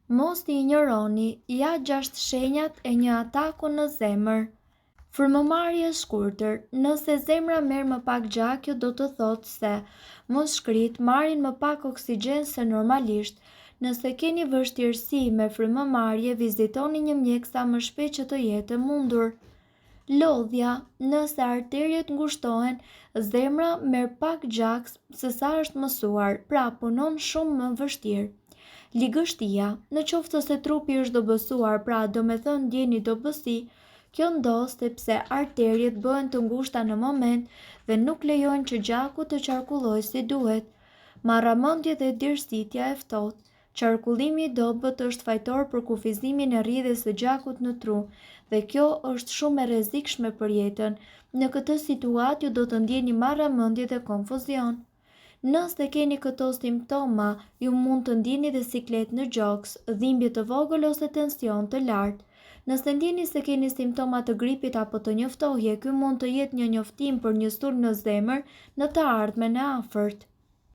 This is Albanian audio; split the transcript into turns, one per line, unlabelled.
Mos t'i injoroni, ja 6 shenjat e një ataku në zemër. Frymëmarrje e shkurtër. Nëse zemra merr më pak gjak, kjo do të thotë se muskrit marrin më pak oksigjen se normalisht. Nëse keni vështirësi me frymëmarrje, vizitoni një mjek sa më shpejt që të jetë e mundur. Lodhja. Nëse arteriet ngushtohen, zemra merr pak gjak se sa është mësuar, pra punon shumë më vështirë. Ligështia. Në qoftë se trupi është dobësuar, pra do me thënë ndjeni dobësi, kjo ndodh sepse arteriet bëhen të ngushta në moment dhe nuk lejojnë që gjaku të qarkullojë si duhet. Marramendje dhe dirsitja e ftohtë. Qarkullimi i dobët është fajtor për kufizimin e rrjedhjes së gjakut në tru dhe kjo është shumë e rrezikshme për jetën. Në këtë situatë ju do të ndjeni marramendje dhe konfuzion. Nëse keni këto simptoma, ju mund të ndjeni dhe siklet në gjoks, dhimbje të vogël ose tension të lartë. Nëse ndjeni se keni simptoma të gripit apo të një ftohje, ky mund të jetë një njoftim për një sulm në zemër në të ardhmen e afërt.